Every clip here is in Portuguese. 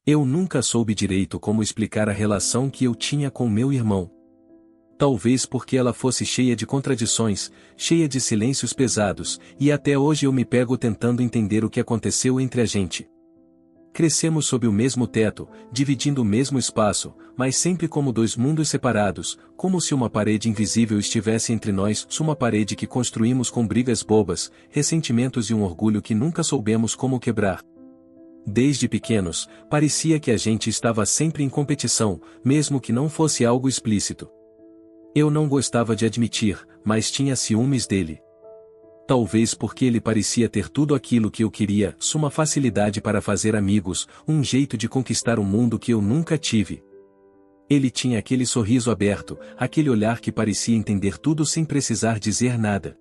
Eu nunca soube direito como explicar a relação que eu tinha com meu irmão. Talvez porque ela fosse cheia de contradições, cheia de silêncios pesados, e até hoje eu me pego tentando entender o que aconteceu entre a gente. Crescemos sob o mesmo teto, dividindo o mesmo espaço, mas sempre como dois mundos separados, como se uma parede invisível estivesse entre nós, uma parede que construímos com brigas bobas, ressentimentos e um orgulho que nunca soubemos como quebrar. Desde pequenos, parecia que a gente estava sempre em competição, mesmo que não fosse algo explícito. Eu não gostava de admitir, mas tinha ciúmes dele. Talvez porque ele parecia ter tudo aquilo que eu queria, uma facilidade para fazer amigos, um jeito de conquistar o mundo que eu nunca tive. Ele tinha aquele sorriso aberto, aquele olhar que parecia entender tudo sem precisar dizer nada.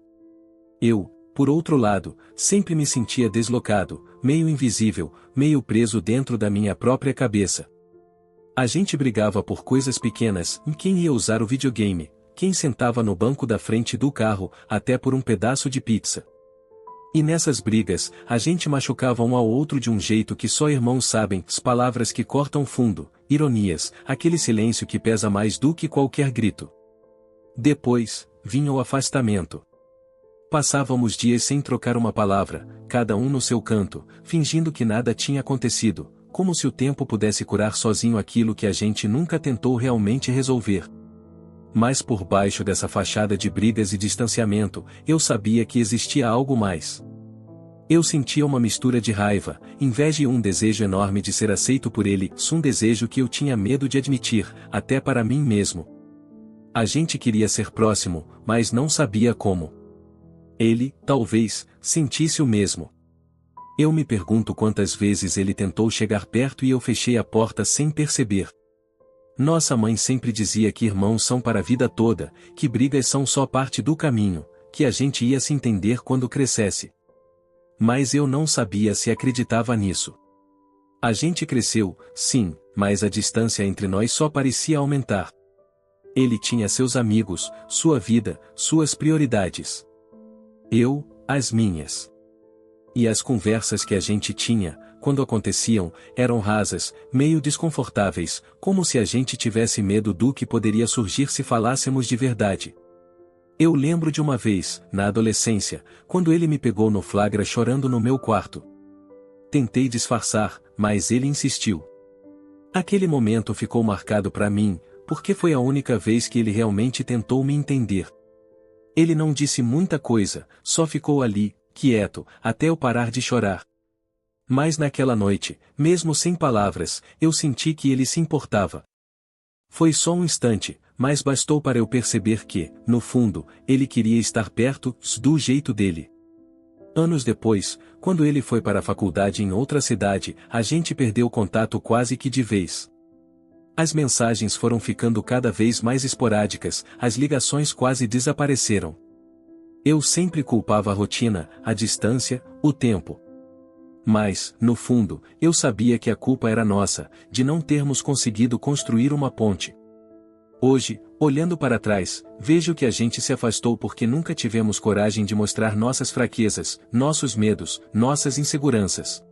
Eu, por outro lado, sempre me sentia deslocado, meio invisível, meio preso dentro da minha própria cabeça. A gente brigava por coisas pequenas, em quem ia usar o videogame, quem sentava no banco da frente do carro, até por um pedaço de pizza. E nessas brigas, a gente machucava um ao outro de um jeito que só irmãos sabem, as palavras que cortam fundo, ironias, aquele silêncio que pesa mais do que qualquer grito. Depois, vinha o afastamento. Passávamos dias sem trocar uma palavra, cada um no seu canto, fingindo que nada tinha acontecido, como se o tempo pudesse curar sozinho aquilo que a gente nunca tentou realmente resolver. Mas por baixo dessa fachada de brigas e distanciamento, eu sabia que existia algo mais. Eu sentia uma mistura de raiva, inveja e um desejo enorme de ser aceito por ele, um desejo que eu tinha medo de admitir, até para mim mesmo. A gente queria ser próximo, mas não sabia como. Ele, talvez, sentisse o mesmo. Eu me pergunto quantas vezes ele tentou chegar perto e eu fechei a porta sem perceber. Nossa mãe sempre dizia que irmãos são para a vida toda, que brigas são só parte do caminho, que a gente ia se entender quando crescesse. Mas eu não sabia se acreditava nisso. A gente cresceu, sim, mas a distância entre nós só parecia aumentar. Ele tinha seus amigos, sua vida, suas prioridades. Eu, as minhas. E as conversas que a gente tinha, quando aconteciam, eram rasas, meio desconfortáveis, como se a gente tivesse medo do que poderia surgir se falássemos de verdade. Eu lembro de uma vez, na adolescência, quando ele me pegou no flagra chorando no meu quarto. Tentei disfarçar, mas ele insistiu. Aquele momento ficou marcado para mim, porque foi a única vez que ele realmente tentou me entender. Ele não disse muita coisa, só ficou ali, quieto, até eu parar de chorar. Mas naquela noite, mesmo sem palavras, eu senti que ele se importava. Foi só um instante, mas bastou para eu perceber que, no fundo, ele queria estar perto, do jeito dele. Anos depois, quando ele foi para a faculdade em outra cidade, a gente perdeu o contato quase que de vez. As mensagens foram ficando cada vez mais esporádicas, as ligações quase desapareceram. Eu sempre culpava a rotina, a distância, o tempo. Mas, no fundo, eu sabia que a culpa era nossa, de não termos conseguido construir uma ponte. Hoje, olhando para trás, vejo que a gente se afastou porque nunca tivemos coragem de mostrar nossas fraquezas, nossos medos, nossas inseguranças.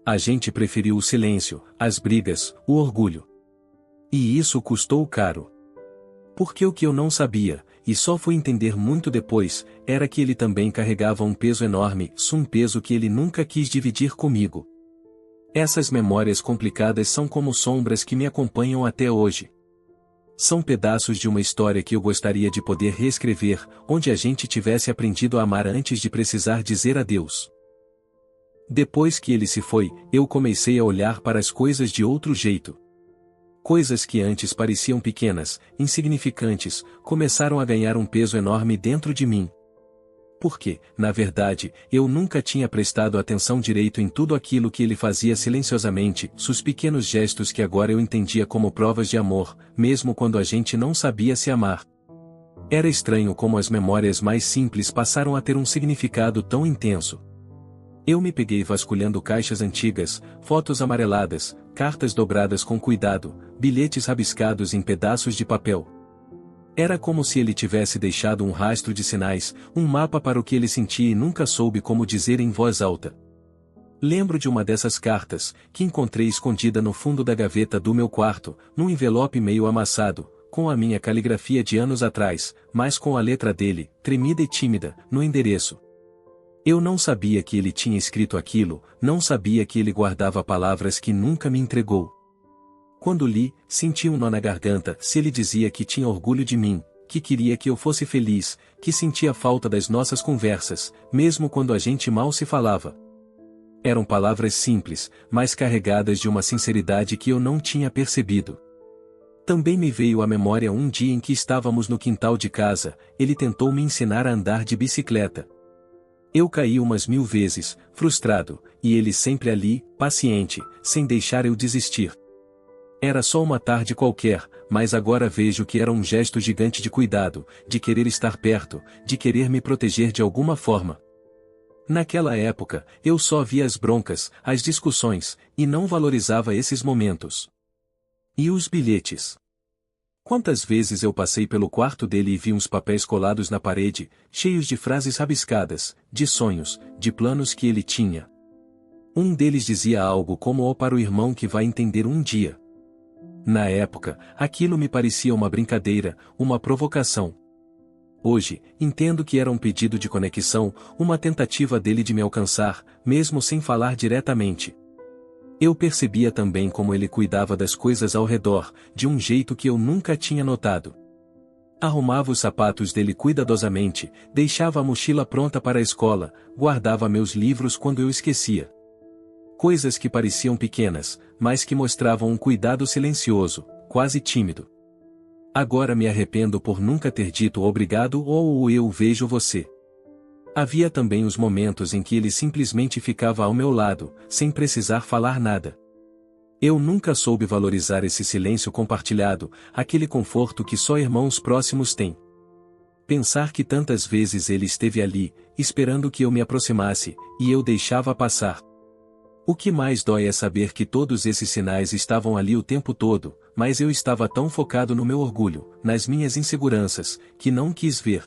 A gente preferiu o silêncio, as brigas, o orgulho. E isso custou caro. Porque o que eu não sabia, e só fui entender muito depois, era que ele também carregava um peso enorme, um peso que ele nunca quis dividir comigo. Essas memórias complicadas são como sombras que me acompanham até hoje. São pedaços de uma história que eu gostaria de poder reescrever, onde a gente tivesse aprendido a amar antes de precisar dizer adeus. Depois que ele se foi, eu comecei a olhar para as coisas de outro jeito. Coisas que antes pareciam pequenas, insignificantes, começaram a ganhar um peso enorme dentro de mim. Porque, na verdade, eu nunca tinha prestado atenção direito em tudo aquilo que ele fazia silenciosamente, os pequenos gestos que agora eu entendia como provas de amor, mesmo quando a gente não sabia se amar. Era estranho como as memórias mais simples passaram a ter um significado tão intenso. Eu me peguei vasculhando caixas antigas, fotos amareladas, cartas dobradas com cuidado, bilhetes rabiscados em pedaços de papel. Era como se ele tivesse deixado um rastro de sinais, um mapa para o que ele sentia e nunca soube como dizer em voz alta. Lembro de uma dessas cartas, que encontrei escondida no fundo da gaveta do meu quarto, num envelope meio amassado, com a minha caligrafia de anos atrás, mas com a letra dele, tremida e tímida, no endereço. Eu não sabia que ele tinha escrito aquilo, não sabia que ele guardava palavras que nunca me entregou. Quando li, senti um nó na garganta. Se ele dizia que tinha orgulho de mim, que queria que eu fosse feliz, que sentia falta das nossas conversas, mesmo quando a gente mal se falava. Eram palavras simples, mas carregadas de uma sinceridade que eu não tinha percebido. Também me veio à memória um dia em que estávamos no quintal de casa, ele tentou me ensinar a andar de bicicleta. Eu caí umas 1000 vezes, frustrado, e ele sempre ali, paciente, sem deixar eu desistir. Era só uma tarde qualquer, mas agora vejo que era um gesto gigante de cuidado, de querer estar perto, de querer me proteger de alguma forma. Naquela época, eu só via as broncas, as discussões, e não valorizava esses momentos. E os bilhetes? Quantas vezes eu passei pelo quarto dele e vi uns papéis colados na parede, cheios de frases rabiscadas, de sonhos, de planos que ele tinha. Um deles dizia algo como: "Ó, para o irmão que vai entender um dia." Na época, aquilo me parecia uma brincadeira, uma provocação. Hoje, entendo que era um pedido de conexão, uma tentativa dele de me alcançar, mesmo sem falar diretamente. Eu percebia também como ele cuidava das coisas ao redor, de um jeito que eu nunca tinha notado. Arrumava os sapatos dele cuidadosamente, deixava a mochila pronta para a escola, guardava meus livros quando eu esquecia. Coisas que pareciam pequenas, mas que mostravam um cuidado silencioso, quase tímido. Agora me arrependo por nunca ter dito obrigado ou eu vejo você. Havia também os momentos em que ele simplesmente ficava ao meu lado, sem precisar falar nada. Eu nunca soube valorizar esse silêncio compartilhado, aquele conforto que só irmãos próximos têm. Pensar que tantas vezes ele esteve ali, esperando que eu me aproximasse, e eu deixava passar. O que mais dói é saber que todos esses sinais estavam ali o tempo todo, mas eu estava tão focado no meu orgulho, nas minhas inseguranças, que não quis ver.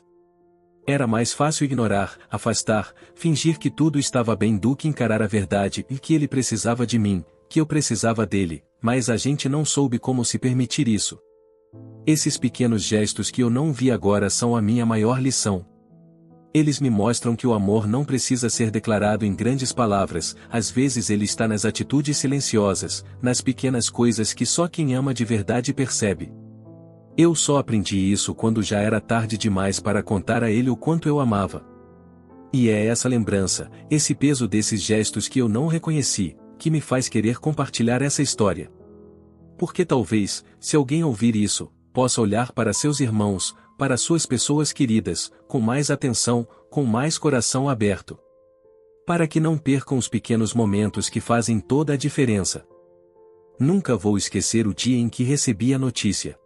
Era mais fácil ignorar, afastar, fingir que tudo estava bem do que encarar a verdade e que ele precisava de mim, que eu precisava dele, mas a gente não soube como se permitir isso. Esses pequenos gestos que eu não vi agora são a minha maior lição. Eles me mostram que o amor não precisa ser declarado em grandes palavras, às vezes ele está nas atitudes silenciosas, nas pequenas coisas que só quem ama de verdade percebe. Eu só aprendi isso quando já era tarde demais para contar a ele o quanto eu amava. E é essa lembrança, esse peso desses gestos que eu não reconheci, que me faz querer compartilhar essa história. Porque talvez, se alguém ouvir isso, possa olhar para seus irmãos, para suas pessoas queridas, com mais atenção, com mais coração aberto. Para que não percam os pequenos momentos que fazem toda a diferença. Nunca vou esquecer o dia em que recebi a notícia.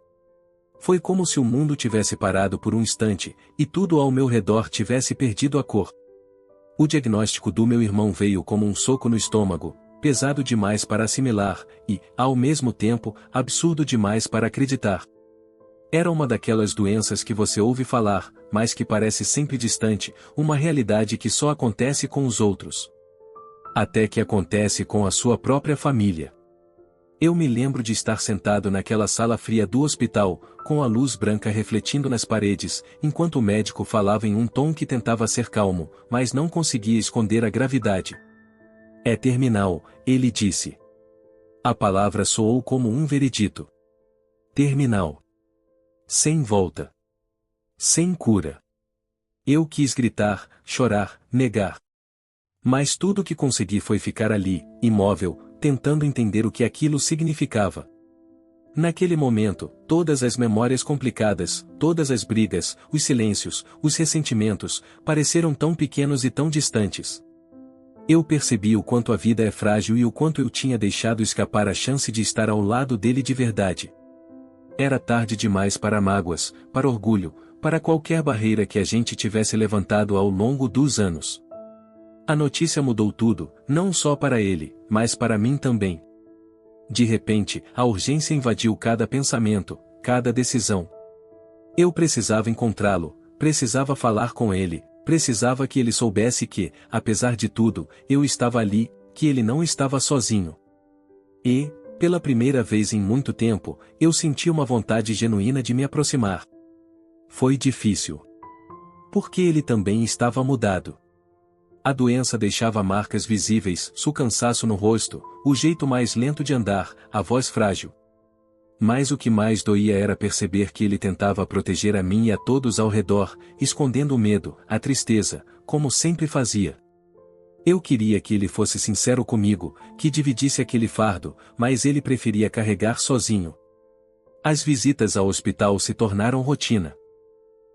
Foi como se o mundo tivesse parado por um instante, e tudo ao meu redor tivesse perdido a cor. O diagnóstico do meu irmão veio como um soco no estômago, pesado demais para assimilar, e, ao mesmo tempo, absurdo demais para acreditar. Era uma daquelas doenças que você ouve falar, mas que parece sempre distante, uma realidade que só acontece com os outros. Até que acontece com a sua própria família. Eu me lembro de estar sentado naquela sala fria do hospital, com a luz branca refletindo nas paredes, enquanto o médico falava em um tom que tentava ser calmo, mas não conseguia esconder a gravidade. "É terminal", ele disse. A palavra soou como um veredito. Terminal. Sem volta. Sem cura. Eu quis gritar, chorar, negar. Mas tudo o que consegui foi ficar ali, imóvel, tentando entender o que aquilo significava. Naquele momento, todas as memórias complicadas, todas as brigas, os silêncios, os ressentimentos, pareceram tão pequenos e tão distantes. Eu percebi o quanto a vida é frágil e o quanto eu tinha deixado escapar a chance de estar ao lado dele de verdade. Era tarde demais para mágoas, para orgulho, para qualquer barreira que a gente tivesse levantado ao longo dos anos. A notícia mudou tudo, não só para ele, mas para mim também. De repente, a urgência invadiu cada pensamento, cada decisão. Eu precisava encontrá-lo, precisava falar com ele, precisava que ele soubesse que, apesar de tudo, eu estava ali, que ele não estava sozinho. E, pela primeira vez em muito tempo, eu senti uma vontade genuína de me aproximar. Foi difícil. Porque ele também estava mudado. A doença deixava marcas visíveis, o cansaço no rosto, o jeito mais lento de andar, a voz frágil. Mas o que mais doía era perceber que ele tentava proteger a mim e a todos ao redor, escondendo o medo, a tristeza, como sempre fazia. Eu queria que ele fosse sincero comigo, que dividisse aquele fardo, mas ele preferia carregar sozinho. As visitas ao hospital se tornaram rotina.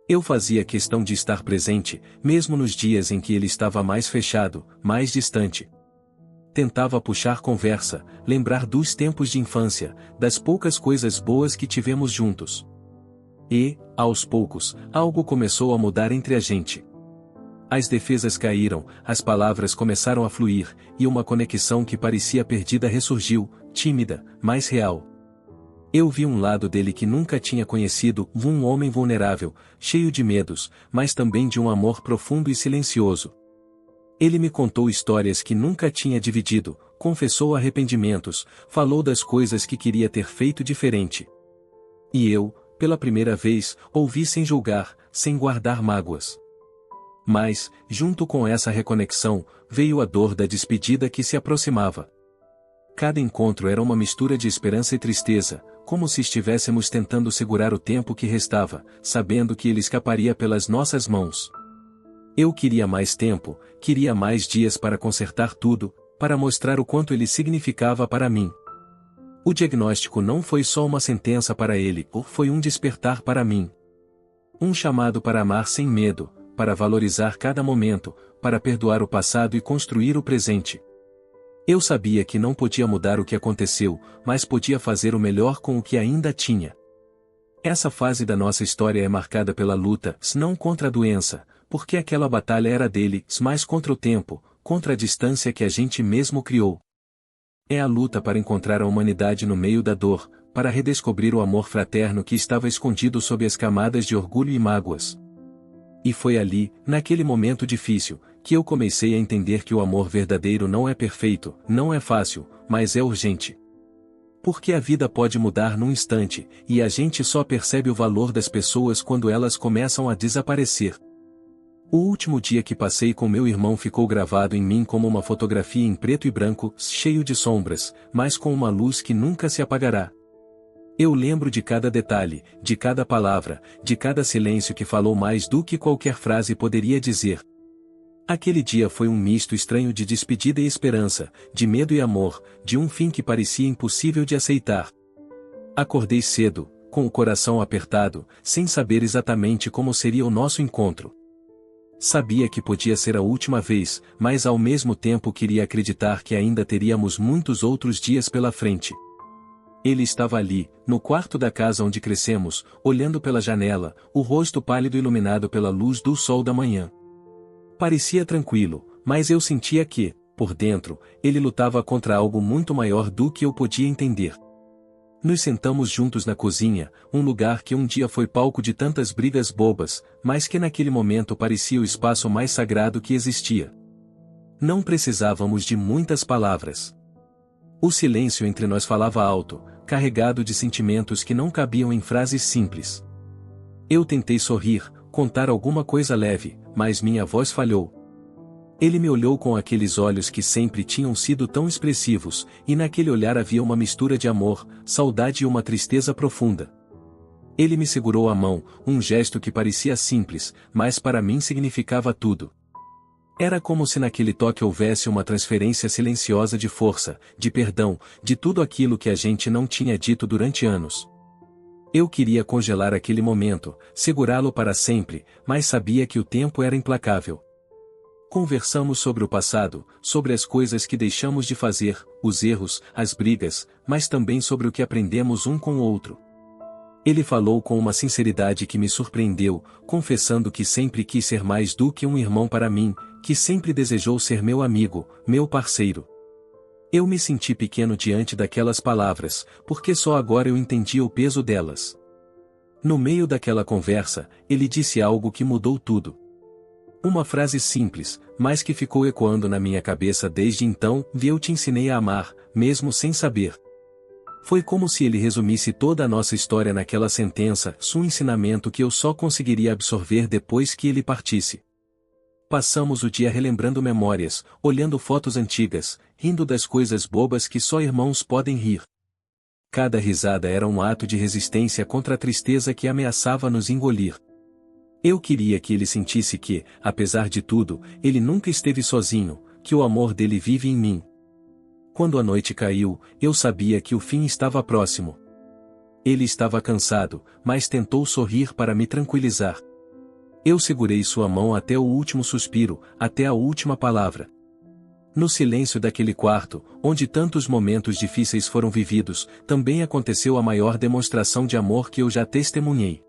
Eu fazia questão de estar presente, mesmo nos dias em que ele estava mais fechado, mais distante. Tentava puxar conversa, lembrar dos tempos de infância, das poucas coisas boas que tivemos juntos. E, aos poucos, algo começou a mudar entre a gente. As defesas caíram, as palavras começaram a fluir, e uma conexão que parecia perdida ressurgiu, tímida, mais real. Eu vi um lado dele que nunca tinha conhecido, um homem vulnerável, cheio de medos, mas também de um amor profundo e silencioso. Ele me contou histórias que nunca tinha dividido, confessou arrependimentos, falou das coisas que queria ter feito diferente. E eu, pela primeira vez, ouvi sem julgar, sem guardar mágoas. Mas, junto com essa reconexão, veio a dor da despedida que se aproximava. Cada encontro era uma mistura de esperança e tristeza, como se estivéssemos tentando segurar o tempo que restava, sabendo que ele escaparia pelas nossas mãos. Eu queria mais tempo, queria mais dias para consertar tudo, para mostrar o quanto ele significava para mim. O diagnóstico não foi só uma sentença para ele, ou foi um despertar para mim. Um chamado para amar sem medo, para valorizar cada momento, para perdoar o passado e construir o presente. Eu sabia que não podia mudar o que aconteceu, mas podia fazer o melhor com o que ainda tinha. Essa fase da nossa história é marcada pela luta, não contra a doença, porque aquela batalha era dele, mas contra o tempo, contra a distância que a gente mesmo criou. É a luta para encontrar a humanidade no meio da dor, para redescobrir o amor fraterno que estava escondido sob as camadas de orgulho e mágoas. E foi ali, naquele momento difícil, que eu comecei a entender que o amor verdadeiro não é perfeito, não é fácil, mas é urgente. Porque a vida pode mudar num instante, e a gente só percebe o valor das pessoas quando elas começam a desaparecer. O último dia que passei com meu irmão ficou gravado em mim como uma fotografia em preto e branco, cheio de sombras, mas com uma luz que nunca se apagará. Eu lembro de cada detalhe, de cada palavra, de cada silêncio que falou mais do que qualquer frase poderia dizer. Aquele dia foi um misto estranho de despedida e esperança, de medo e amor, de um fim que parecia impossível de aceitar. Acordei cedo, com o coração apertado, sem saber exatamente como seria o nosso encontro. Sabia que podia ser a última vez, mas ao mesmo tempo queria acreditar que ainda teríamos muitos outros dias pela frente. Ele estava ali, no quarto da casa onde crescemos, olhando pela janela, o rosto pálido iluminado pela luz do sol da manhã. Parecia tranquilo, mas eu sentia que, por dentro, ele lutava contra algo muito maior do que eu podia entender. Nos sentamos juntos na cozinha, um lugar que um dia foi palco de tantas brigas bobas, mas que naquele momento parecia o espaço mais sagrado que existia. Não precisávamos de muitas palavras. O silêncio entre nós falava alto, carregado de sentimentos que não cabiam em frases simples. Eu tentei sorrir, contar alguma coisa leve, mas minha voz falhou. Ele me olhou com aqueles olhos que sempre tinham sido tão expressivos, e naquele olhar havia uma mistura de amor, saudade e uma tristeza profunda. Ele me segurou a mão, um gesto que parecia simples, mas para mim significava tudo. Era como se naquele toque houvesse uma transferência silenciosa de força, de perdão, de tudo aquilo que a gente não tinha dito durante anos. Eu queria congelar aquele momento, segurá-lo para sempre, mas sabia que o tempo era implacável. Conversamos sobre o passado, sobre as coisas que deixamos de fazer, os erros, as brigas, mas também sobre o que aprendemos um com o outro. Ele falou com uma sinceridade que me surpreendeu, confessando que sempre quis ser mais do que um irmão para mim, que sempre desejou ser meu amigo, meu parceiro. Eu me senti pequeno diante daquelas palavras, porque só agora eu entendia o peso delas. No meio daquela conversa, ele disse algo que mudou tudo. Uma frase simples, mas que ficou ecoando na minha cabeça desde então: eu te ensinei a amar, mesmo sem saber. Foi como se ele resumisse toda a nossa história naquela sentença, um ensinamento que eu só conseguiria absorver depois que ele partisse. Passamos o dia relembrando memórias, olhando fotos antigas, rindo das coisas bobas que só irmãos podem rir. Cada risada era um ato de resistência contra a tristeza que ameaçava nos engolir. Eu queria que ele sentisse que, apesar de tudo, ele nunca esteve sozinho, que o amor dele vive em mim. Quando a noite caiu, eu sabia que o fim estava próximo. Ele estava cansado, mas tentou sorrir para me tranquilizar. Eu segurei sua mão até o último suspiro, até a última palavra. No silêncio daquele quarto, onde tantos momentos difíceis foram vividos, também aconteceu a maior demonstração de amor que eu já testemunhei.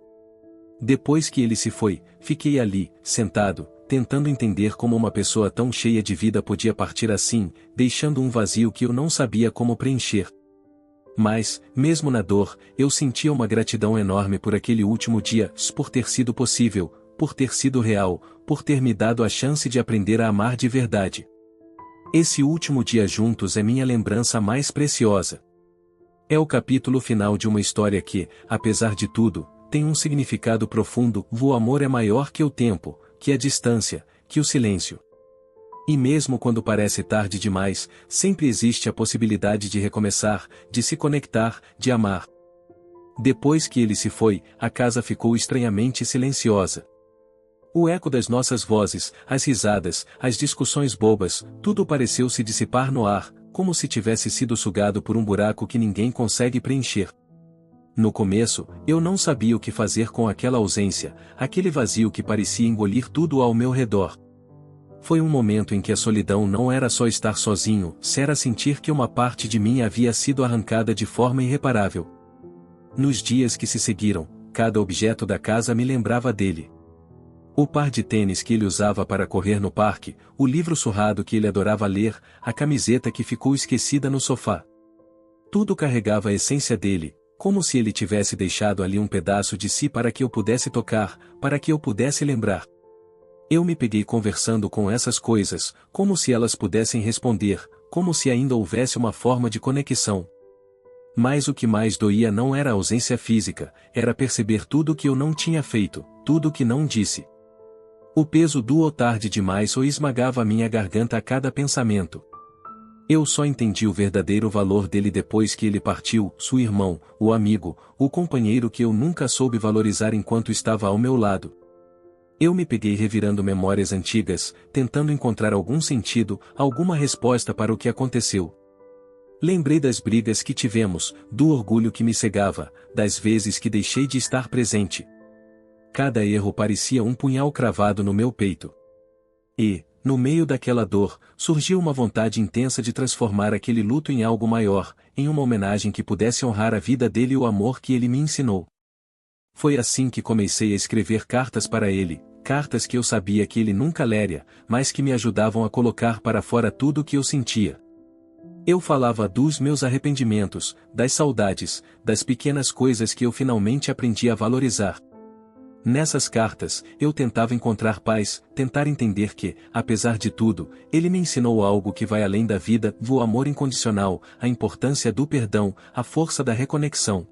Depois que ele se foi, fiquei ali, sentado, tentando entender como uma pessoa tão cheia de vida podia partir assim, deixando um vazio que eu não sabia como preencher. Mas, mesmo na dor, eu sentia uma gratidão enorme por aquele último dia, por ter sido possível, por ter sido real, por ter me dado a chance de aprender a amar de verdade. Esse último dia juntos é minha lembrança mais preciosa. É o capítulo final de uma história que, apesar de tudo, tem um significado profundo. O amor é maior que o tempo, que a distância, que o silêncio. E mesmo quando parece tarde demais, sempre existe a possibilidade de recomeçar, de se conectar, de amar. Depois que ele se foi, a casa ficou estranhamente silenciosa. O eco das nossas vozes, as risadas, as discussões bobas, tudo pareceu se dissipar no ar, como se tivesse sido sugado por um buraco que ninguém consegue preencher. No começo, eu não sabia o que fazer com aquela ausência, aquele vazio que parecia engolir tudo ao meu redor. Foi um momento em que a solidão não era só estar sozinho, era sentir que uma parte de mim havia sido arrancada de forma irreparável. Nos dias que se seguiram, cada objeto da casa me lembrava dele. O par de tênis que ele usava para correr no parque, o livro surrado que ele adorava ler, a camiseta que ficou esquecida no sofá. Tudo carregava a essência dele, como se ele tivesse deixado ali um pedaço de si para que eu pudesse tocar, para que eu pudesse lembrar. Eu me peguei conversando com essas coisas, como se elas pudessem responder, como se ainda houvesse uma forma de conexão. Mas o que mais doía não era a ausência física, era perceber tudo o que eu não tinha feito, tudo o que não disse. O peso do tarde demais ou esmagava a minha garganta a cada pensamento. Eu só entendi o verdadeiro valor dele depois que ele partiu, seu irmão, o amigo, o companheiro que eu nunca soube valorizar enquanto estava ao meu lado. Eu me peguei revirando memórias antigas, tentando encontrar algum sentido, alguma resposta para o que aconteceu. Lembrei das brigas que tivemos, do orgulho que me cegava, das vezes que deixei de estar presente. Cada erro parecia um punhal cravado no meu peito. E, no meio daquela dor, surgiu uma vontade intensa de transformar aquele luto em algo maior, em uma homenagem que pudesse honrar a vida dele e o amor que ele me ensinou. Foi assim que comecei a escrever cartas para ele, cartas que eu sabia que ele nunca leria, mas que me ajudavam a colocar para fora tudo o que eu sentia. Eu falava dos meus arrependimentos, das saudades, das pequenas coisas que eu finalmente aprendi a valorizar. Nessas cartas, eu tentava encontrar paz, tentar entender que, apesar de tudo, ele me ensinou algo que vai além da vida, o amor incondicional, a importância do perdão, a força da reconexão.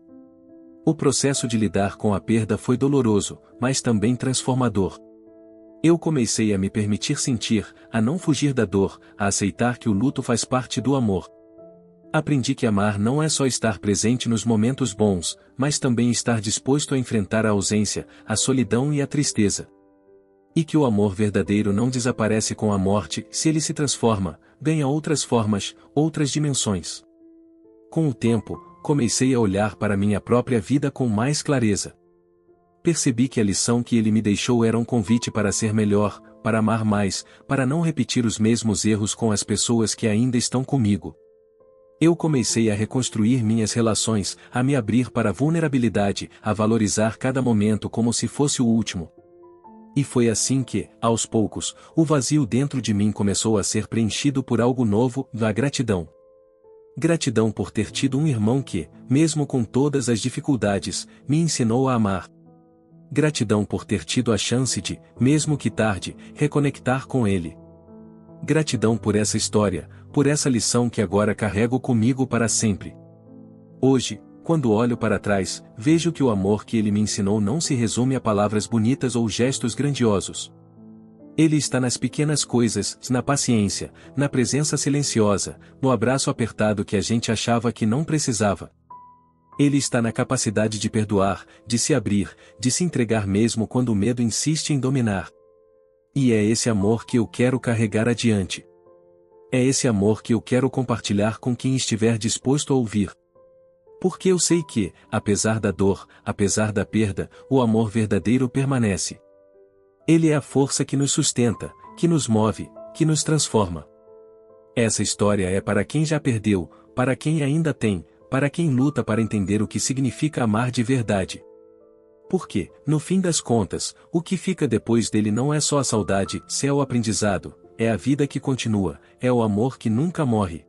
O processo de lidar com a perda foi doloroso, mas também transformador. Eu comecei a me permitir sentir, a não fugir da dor, a aceitar que o luto faz parte do amor. Aprendi que amar não é só estar presente nos momentos bons, mas também estar disposto a enfrentar a ausência, a solidão e a tristeza. E que o amor verdadeiro não desaparece com a morte, se ele se transforma, ganha outras formas, outras dimensões. Com o tempo, comecei a olhar para minha própria vida com mais clareza. Percebi que a lição que ele me deixou era um convite para ser melhor, para amar mais, para não repetir os mesmos erros com as pessoas que ainda estão comigo. Eu comecei a reconstruir minhas relações, a me abrir para a vulnerabilidade, a valorizar cada momento como se fosse o último. E foi assim que, aos poucos, o vazio dentro de mim começou a ser preenchido por algo novo, a gratidão. Gratidão por ter tido um irmão que, mesmo com todas as dificuldades, me ensinou a amar. Gratidão por ter tido a chance de, mesmo que tarde, reconectar com ele. Gratidão por essa história, por essa lição que agora carrego comigo para sempre. Hoje, quando olho para trás, vejo que o amor que ele me ensinou não se resume a palavras bonitas ou gestos grandiosos. Ele está nas pequenas coisas, na paciência, na presença silenciosa, no abraço apertado que a gente achava que não precisava. Ele está na capacidade de perdoar, de se abrir, de se entregar mesmo quando o medo insiste em dominar. E é esse amor que eu quero carregar adiante. É esse amor que eu quero compartilhar com quem estiver disposto a ouvir. Porque eu sei que, apesar da dor, apesar da perda, o amor verdadeiro permanece. Ele é a força que nos sustenta, que nos move, que nos transforma. Essa história é para quem já perdeu, para quem ainda tem, para quem luta para entender o que significa amar de verdade. Porque, no fim das contas, o que fica depois dele não é só a saudade, é o aprendizado, é a vida que continua, é o amor que nunca morre.